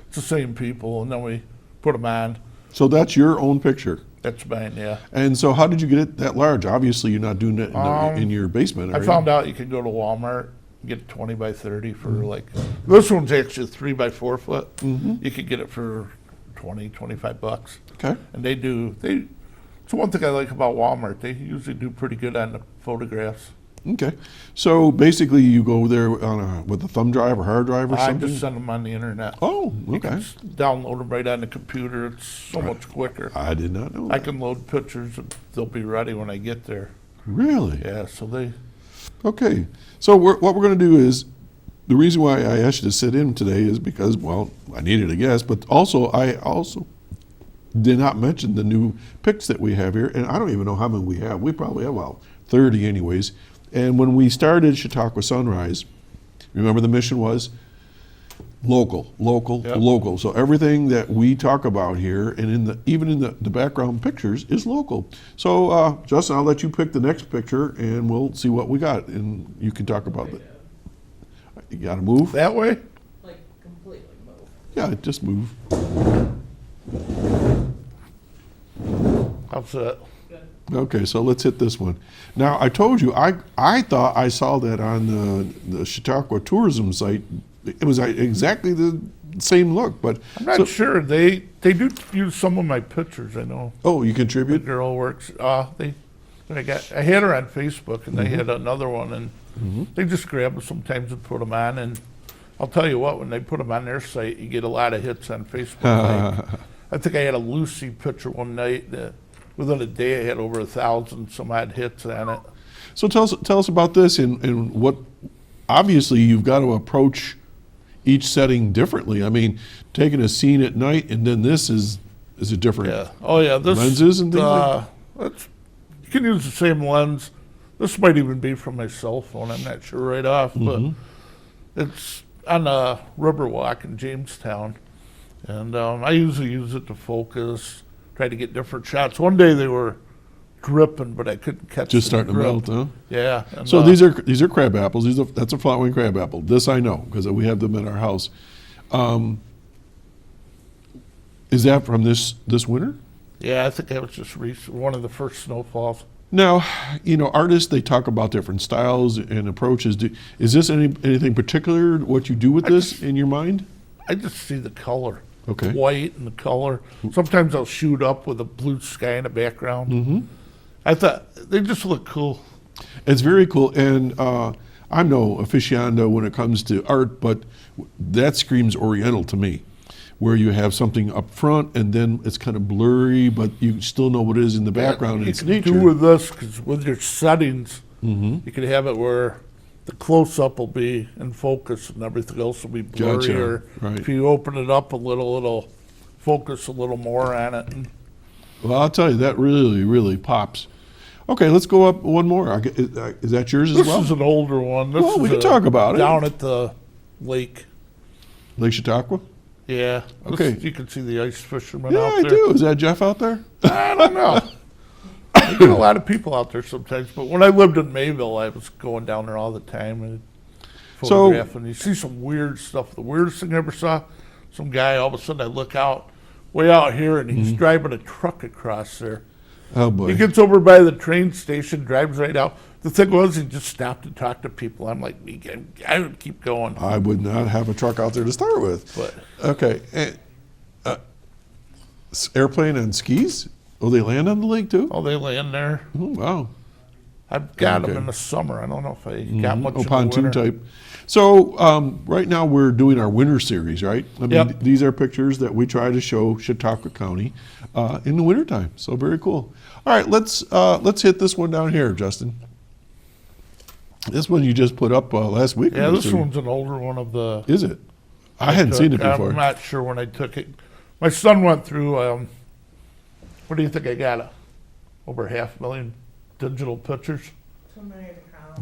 It's the same people, and then we put them on. So that's your own picture? That's mine, yeah. And so how did you get it that large? Obviously, you're not doing it in your basement. I found out you could go to Walmart and get 20 by 30 for this one's actually 3 by 4 foot. You could get it for 20, 25 bucks. Okay. And it's one thing I like about Walmart. They usually do pretty good on the photographs. Okay. So basically you go there with a thumb drive or hard drive or I something? just send them on the internet. Oh, You okay. can download them right on the computer. It's so much quicker. I did not know that. I can load pictures and they'll be ready when I get there. Really? Yeah, so they... Okay. So what we're going to do is, the reason why I asked you to sit in today is because, well, I needed a guest, but I also did not mention the new picks that we have here, and I don't even know how many we have. We probably have about 30 anyways. And when we started Chautauqua Sunrise, remember the mission was local, Yep. local. So everything that we talk about here and even in the background pictures is local. So Justin, I'll let you pick the next picture and we'll see what we got and you can talk about it. You gotta move? That way? Like completely move. Yeah, just move. How's that? Okay, so let's hit this one. Now, I told you, I thought I saw that on the Chautauqua tourism site. It was exactly the same look, but... I'm not sure. They do use some of my pictures, I know. Oh, you The contribute? girl works, I had her on Facebook and they had another one and they just grab them sometimes and put them on. And I'll tell you what, when they put them on their site, you get a lot of hits on Facebook. I think I had a Lucy picture one night that within a day I had over 1,000 some odd hits on it. So tell us about this and what, obviously you've got to approach each setting differently. I mean, taking a scene at night and then this is a different Yeah. Oh yeah. This lenses and things like that. You can use the same lens. This might even be from my cell phone. I'm not sure right off, but it's on a Riverwalk in Jamestown, and I usually use it to focus, try to get different shots. One day they were dripping, but I couldn't catch. just the starting to drip. melt, huh? Yeah. And, So these are crab apples. That's a flowering crab apple. This I know because we have them in our house. Is that from this winter? Yeah, I think that was just one of the first snowfalls. Now, artists, they talk about different styles and approaches. Is this anything particular, what you do with this in your mind? I just see the color. Okay. White and the color. Sometimes I'll shoot up with a blue sky in the background. I thought they just look cool. It's very cool, and I'm no aficionado when it comes to art, but that screams Oriental to me, where you have something up front and then it's kind of blurry, but you still know what it is in the background. And You it's can nature. do with this because with your settings, you can have it where the close-up will be in focus and everything else will be blurry. Gotcha. Or Right. if you open it up a little, it'll focus a little more on it. And Well, I'll tell you, that really, really pops. Okay, let's go up one more. Is that yours as this well? is an older one. This Well, we is can talk about it. down at the lake. Lake Chautauqua? Yeah. This- Okay. You can see the ice fishermen Yeah, out I there. do. Is that Jeff out there? I don't know. You get a lot of people out there sometimes, but when I lived in Mayville, I was going down there all the time and So- photographing. You see some weird stuff. The weirdest thing I ever saw, some guy, all of a sudden I look out, way out here, and he's driving a truck across there. Oh, He boy. gets over by the train station, drives right out. The thing was, he just stopped to talk to people. I'm like, I would keep going. I would not have a truck out there to start with. But Okay. Airplane and skis? Oh, they land on the lake too? oh, they land there. Oh, wow. I've got them Okay. in the summer. I don't know if I got much Oh, in the pontoon winter. type. So right now we're doing our winter series, right? I mean, Yep. these are pictures that we try to show Chautauqua County in the wintertime. So very cool. All right, let's hit this one down here, Justin. This one you just put up last week. Yeah, this one's an older one of the. Is it? I hadn't seen it before. I'm not sure when I took it. My son went through. What do you think I got? Over 500,000 digital pictures. Too many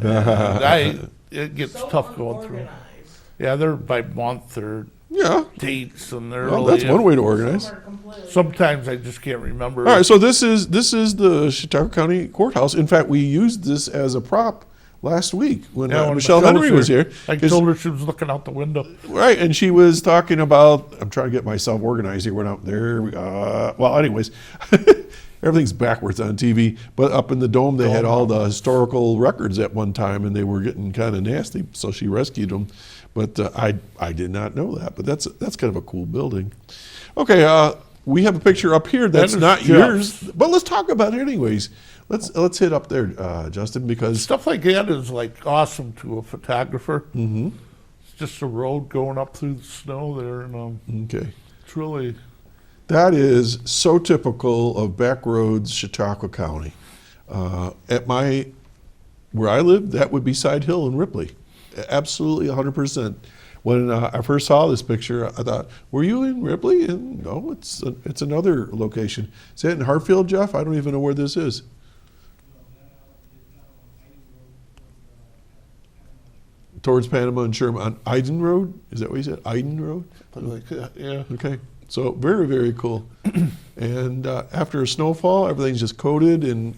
to count. It gets So tough going through. unorganized. Yeah, they're by month or Yeah. dates, and they're Well, really. that's one way to organize. Some are completely. Sometimes I just can't remember. All right, so this is the Chautauqua County Courthouse. In fact, we used this as a prop last week when, when Michelle Henry was here. I 'Cause- told her she was looking out the window. Right, and she was talking about. I'm trying to get myself organized here. We're out there. Well, anyways, everything's backwards on TV. But up in the dome, they had all the historical records at one time, and they were getting kind of nasty. So she rescued them. But I did not know that. But that's kind of a cool building. Okay, we have a picture up here that's That is not Jeff's. yours. But let's talk about it anyways. Let's hit up there, Justin, because Stuff like that is like awesome to a photographer. Mm-hmm. It's just a road going up through the snow there, and okay. it's really. That is so typical of backroads, Chautauqua County. Where I live, that would be Side Hill in Ripley. Absolutely 100%. When I first saw this picture, I thought, were you in Ripley? And no, it's another location. Is that in Hartfield, Jeff? I don't even know where this is. Towards Panama and Sherman on Iden Road? Is that what you said? Iden Road? Like that, yeah. Okay, so very, very cool. And after a snowfall, everything's just coated. And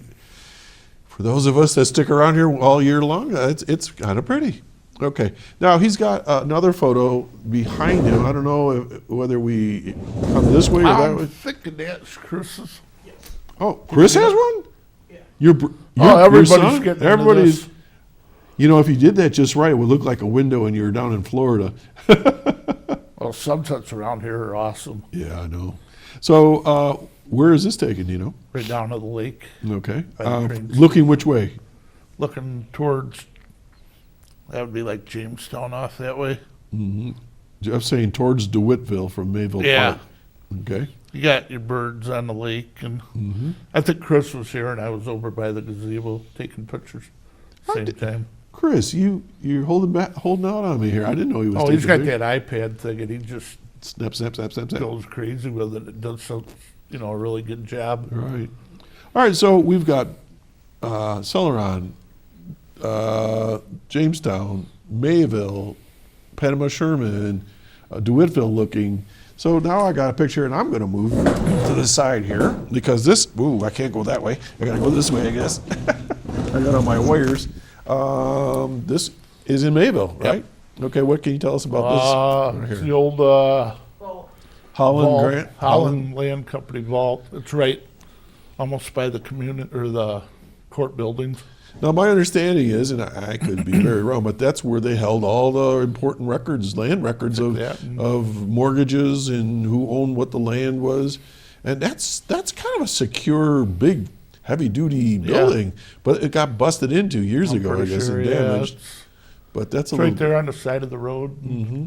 for those of us that stick around here all year long, it's kind of pretty. Okay, now he's got another photo behind him. I don't know whether we come this way or that I'm way. thinking that's Chris's. Oh, Chris has one? Yeah. Your Everybody's son? getting into Everybody's. this. You know, if you did that just right, it would look like a window when you were down in Florida. Well, sunsets around here are awesome. Yeah, I know. So, where is this taken, do you know? Right down to the lake, Okay. By the trains. Looking which way? looking towards. That would be like Jamestown off that way. Jeff's saying towards DeWittville from Mayville Yeah. Park. Okay. You got your birds on the lake, and I think Chris was here, and I was over by the gazebo taking pictures. Same time. Chris, you're holding out on me here. I didn't know he was. Oh, he's got taking that iPad thing, and he just snap, snap, snap, snap, snap. goes crazy with it. It does some, a really good job. Right. All right. So we've got Celeron, Jamestown, Mayville, Panama Sherman, DeWittville looking. So now I got a picture, and I'm going to move to the side here because this. Ooh, I can't go that way. I got to go this way, I guess. I got on my wires. This is in Mayville, right? Okay. What can you tell us about this? It's the old Well, Holland vault, Grant. Holland Land Company vault. It's right almost by the community or the court buildings. Now, my understanding is, and I could be very wrong, but that's where they held all the important records, land records of mortgages and who owned what the land was. And that's kind of a secure, big, heavy-duty building. But it got busted into years I'm ago, I pretty guess, sure, and yeah, damaged. it's But that's a right little... there on the side of the road. Mm-hmm.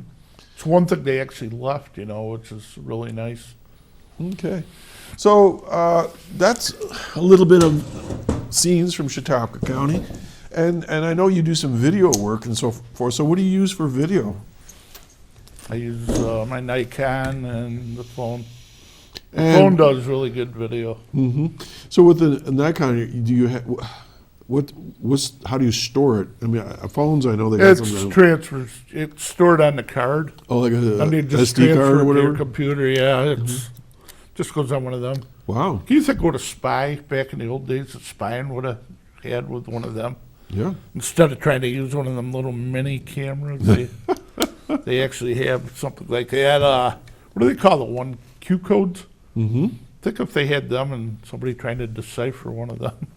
It's one thing they actually left, which is really nice. Okay. So that's a little bit of scenes from Chautauqua County. And I know you do some video work and so forth. So what do you use for video? I use my Nikon and the phone. The And- phone does really good video. So with the Nikon, do you have how do you store it? I mean, phones, I know they got It's some. transfers. It's stored on the card. Oh, like a And you just SD transfer card or it to whatever. your computer. Yeah, it's just goes on one of them. Wow. Do you think what a spy back in the old days, a spying would have had with one of them? Yeah. Instead of trying to use one of them little mini cameras, they actually have something like that. What do they call the one Q codes? Think if they had them and somebody trying to decipher one of them.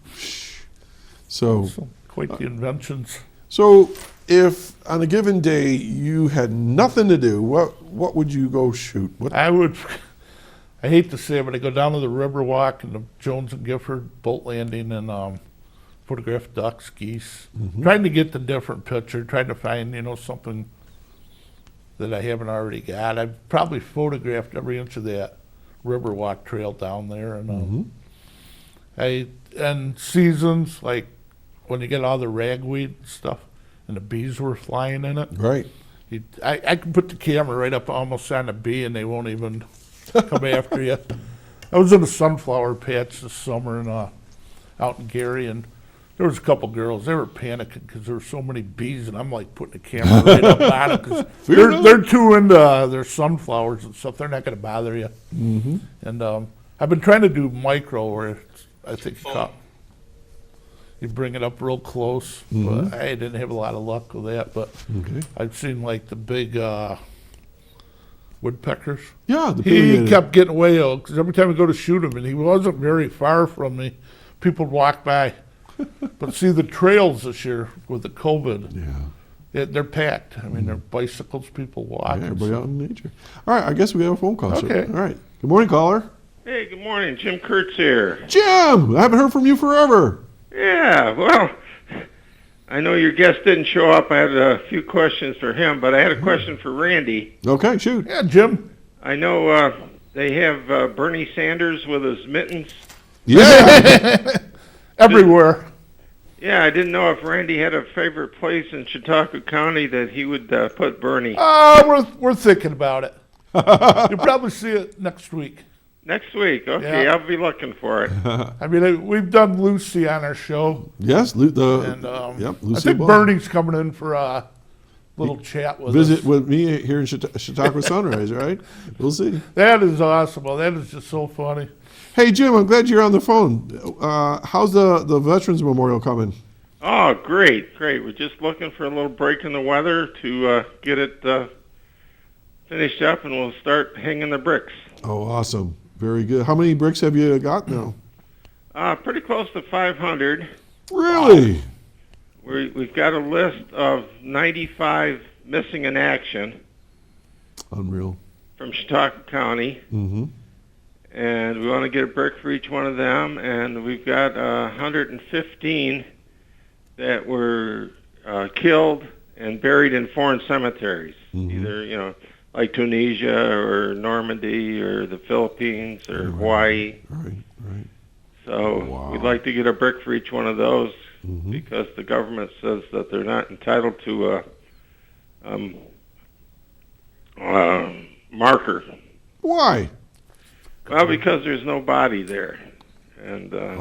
So Quite the inventions. so if on a given day you had nothing to do, what would you go shoot? What? I hate to say it, but I go down to the Riverwalk and the Jones and Gifford boat landing and photograph ducks, geese. Trying to get the different picture, trying to find, something that I haven't already got. I've probably photographed every inch of that Riverwalk Trail down there. And and seasons, like when you get all the ragweed stuff and the bees were flying in it. Right. I can put the camera right up almost on a bee and they won't even come after you. I was in a sunflower patch this summer and out in Gary, and there was a couple girls. They were panicking because there were so many bees, and I'm like putting the camera right up on them because they're too into their sunflowers and stuff. They're not going to bother you. And I've been trying to do micro, where I think you bring it up real close, but I didn't have a lot of luck with that. But I've seen like the big woodpeckers. Yeah, he kept getting away because every time I go to shoot him, and he wasn't very far from me, people would walk by. But see, the trails this year with the COVID, they're packed. I mean, they're bicycles, people walking. Yeah, everybody out in nature. All right, I guess we have a phone call. Okay. All right. Good morning, caller. Hey, good morning. Jim Kurtz here. Jim, I haven't heard from you forever. Yeah, well, I know your guest didn't show up. I had a few questions for him, but I had a question for Randy. Okay, shoot. Yeah, Jim. I know they have Bernie Sanders with his mittens. Yeah. Everywhere. Yeah, I didn't know if Randy had a favorite place in Chautauqua County that he would put Bernie. We're thinking about it. You'll probably see it next week. Next week, okay, Yeah. I'll be looking for it. I mean, we've done Lucy on our show. Yes, And Lucy I think Ball. Bernie's coming in for a little chat with Visit us. with me here in Chautauqua Sunrise, right? We'll see. That is awesome. Well, that is just so funny. Hey, Jim, I'm glad you're on the phone. How's the Veterans Memorial coming? Oh, great. We're just looking for a little break in the weather to get it finished up, and we'll start hanging the bricks. Oh, awesome. Very good. How many bricks have you got now? Pretty close to 500. Really? We've got a list of 95 missing in action. Unreal. From Chautauqua County. And we want to get a brick for each one of them. And we've got 115 that were killed and buried in foreign cemeteries. Either, like Tunisia or Normandy or the Philippines or Hawaii. Right. So we'd like to get a brick for each one of those because the government says that they're not entitled to a marker. Why? Well, because there's no body there. And I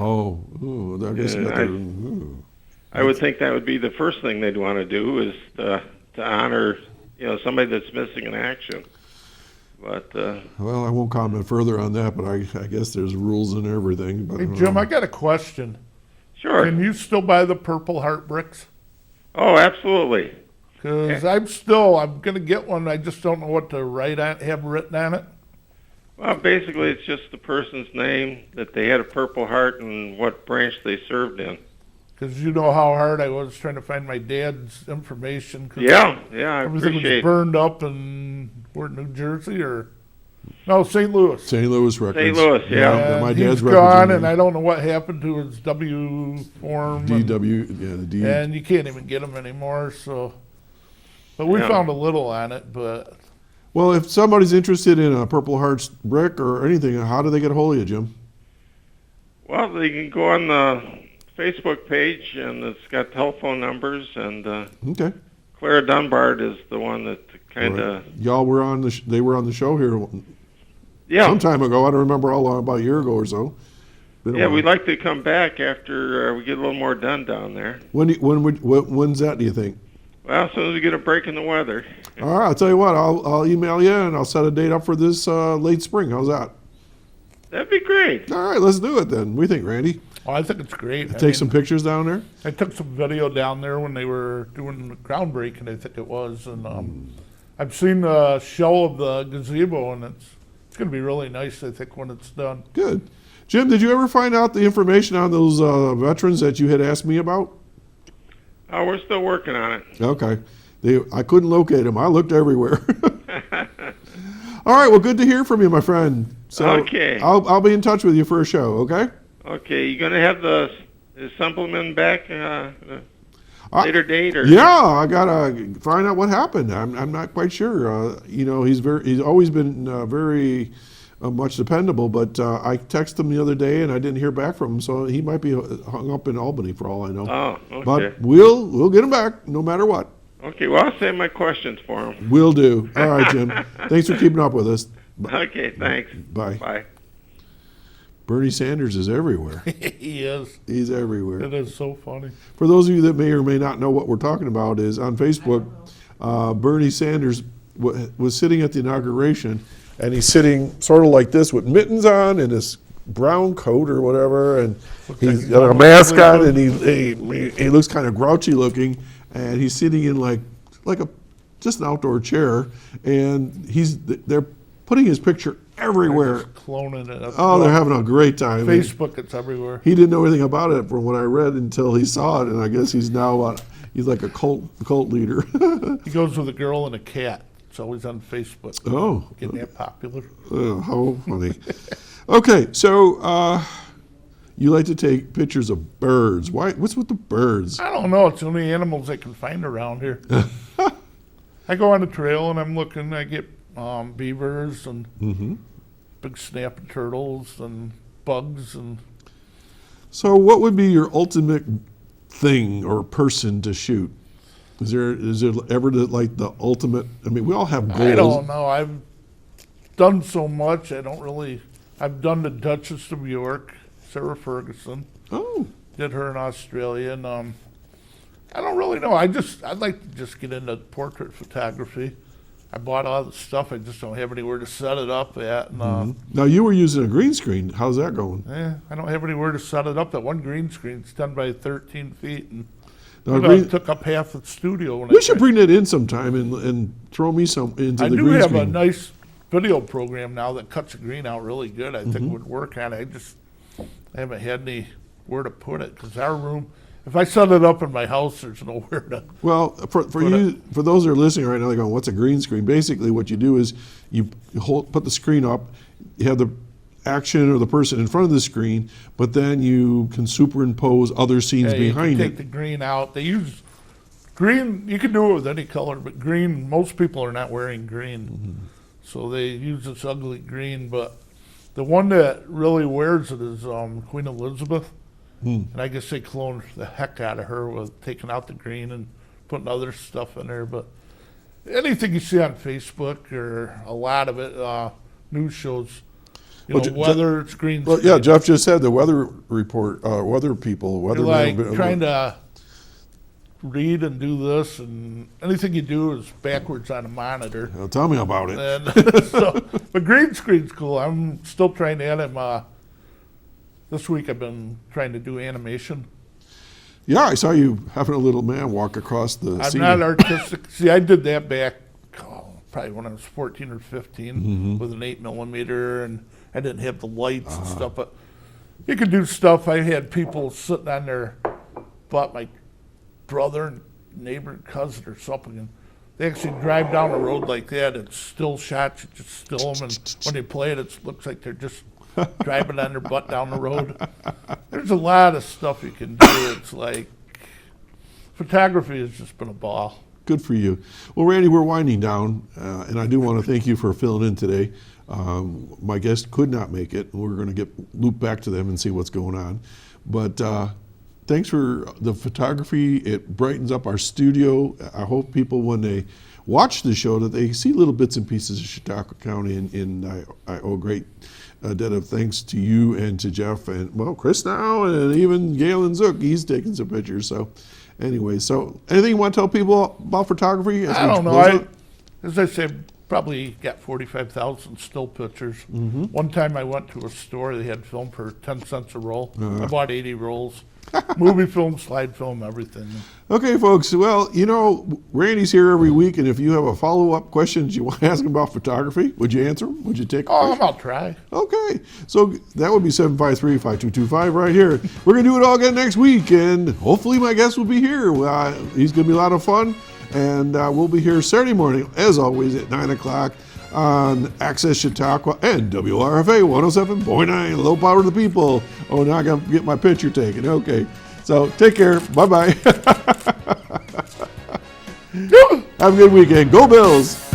guess I would think that would be the first thing they'd want to do is to honor somebody that's missing in action. But well, I won't comment further on that, but I guess there's rules and everything. But Hey, Jim, I got a question. Sure. Can you still buy the Purple Heart bricks? Oh, absolutely. Because I'm going to get one. I just don't know what to have written on it. Well, basically, it's just the person's name, that they had a Purple Heart, and what branch they served in. Because you know how hard I was trying to find my dad's information. Yeah, I everything appreciate was burned up in New Jersey or St. Louis. St. Louis records. St. Louis, yeah. My And dad's he's records gone, are and I don't know what happened to his W form. the D. And you can't even get them anymore. So, but we found a little on it. But Well, if somebody's interested in a Purple Hearts brick or anything, how do they get a hold of you, Jim? Well, they can go on the Facebook page, and it's got telephone numbers, and Okay. Clara Dunbard is the one that kind of... Y'all were on they were on the show here some time ago. I don't remember how long, about a year ago or so. Yeah, we'd like to come back after we get a little more done down there. When's that, do you think? Well, as soon as we get a break in the weather. All right, I'll tell you what, I'll email you and I'll set a date up for this late spring. How's that? That'd be great. All right, let's do it then. What do you think, Randy? Oh, I think it's great. Take some pictures down there? I took some video down there when they were doing the groundbreaking, I think it was. And I've seen the show of the gazebo, and it's going to be really nice, I think, when it's done. Good. Jim, did you ever find out the information on those veterans that you had asked me about? Oh, we're still working on it. Okay. I couldn't locate them. I looked everywhere. All right, well, good to hear from you, my friend. So Okay. I'll be in touch with you for a show, okay? Okay, you going to have Is Suppleman back later date? Or? Yeah, I gotta find out what happened. I'm not quite sure. He's always been very much dependable, but I texted him the other day and I didn't hear back from him, so he might be hung up in Albany for all I know. Oh, okay. But we'll get him back no matter what. Okay, well, I'll save my questions for him. Will do. All right, Jim. Thanks for keeping up with us. Okay, thanks. Bye. Bye. Bernie Sanders is everywhere. He is. He's everywhere. It is so funny. For those of you that may or may not know what we're talking about, is on Facebook, Bernie Sanders was sitting at the inauguration, and he's sitting sort of like this with mittens on and his brown coat or whatever, and he's got a mask on, and he looks kind of grouchy looking, and he's sitting in like just an outdoor chair, and they're putting his picture everywhere. Cloning it. Oh, they're having a great time. Facebook, it's everywhere. He didn't know anything about it from what I read until he saw it, and I guess he's now he's like a cult leader. He goes with a girl and a cat. It's always on Facebook. Oh, getting that popular. Oh, how funny. Okay, so you like to take pictures of birds. Why? What's with the birds? I don't know. It's the only animals I can find around here. I go on the trail and I'm looking. I get beavers and big snapping turtles and bugs and. So, what would be your ultimate thing or person to shoot? Is there ever the ultimate? I mean, we all have goals. I don't know. I've done so much. I've done the Duchess of York, Sarah Ferguson. Oh. Did her in Australia, and I don't really know. I'd like to just get into portrait photography. I bought all the stuff. I just don't have anywhere to set it up at. And, Now, you were using a green screen. How's that going? I don't have anywhere to set it up. That one green screen's 10 by 13 feet, and took up half the studio. We should bring that in sometime and throw me some into the green screen. I do have a nice video program now that cuts the green out really good. I think it would work on it. I haven't had anywhere to put it, because our room, if I set it up in my house, there's nowhere to. Well, for those that are listening right now, they're going, "What's a green screen?" Basically, what you do is you put the screen up, you have the action or the person in front of the screen, but then you can superimpose other scenes behind you can take the green out. They use green. You can do it with any color, but green. Most people are not wearing green, so they use this ugly green. But the one that really wears it is Queen Elizabeth. And I guess they cloned the heck out of her with taking out the green and putting other stuff in there. But anything you see on Facebook, or a lot of it, news shows, weather, it's green. Well, yeah, Jeff just said the weather report, weather people, weather. You're like trying to read and do this, and anything you do is backwards on a monitor. Well, tell me about it. And but green screen's cool. I'm still trying to add him. This week I've been trying to do animation. Yeah, I saw you having a little man walk across the scene. I'm not artistic. See, I did that back probably when I was 14 or 15 with an 8mm, and I didn't have the lights and stuff. But you could do stuff. I had people sitting on their butt, my brother and neighbor and cousin or something, and they actually drive down a road like that. It's still shots. You just still them, and when they play it, it looks like they're just driving on their butt down the road. There's a lot of stuff you can do. It's like photography has just been a ball. Good for you. Well, Randy, we're winding down, and I do want to thank you for filling in today. My guest could not make it. We're going to get looped back to them and see what's going on. But thanks for the photography. It brightens up our studio. I hope people, when they watch the show, that they see little bits and pieces of Chautauqua County, and I owe a great debt of thanks to you and to Jeff and, well, Chris now, and even Galen Zook. He's taking some pictures. So anyway, so anything you want to tell people about photography? I don't know. As I said, probably got 45,000 still pictures. One time I went to a store, they had film for 10 cents a roll. I bought 80 rolls. Movie film, slide film, everything. Okay, folks. Well, Randy's here every week, and if you have a follow-up questions you want to ask him about photography, would you answer them? Would you take a question? I'll try. Okay. So that would be 753-5225 right here. We're going to do it all again next week, and hopefully my guest will be here. He's going to be a lot of fun, and we'll be here Saturday morning, as always, at 9 o'clock on Access Chautauqua and WRFA 107.9, low power to the people. Oh, now I got to get my picture taken. Okay. So take care. Bye-bye. Have a good weekend. Go Bills.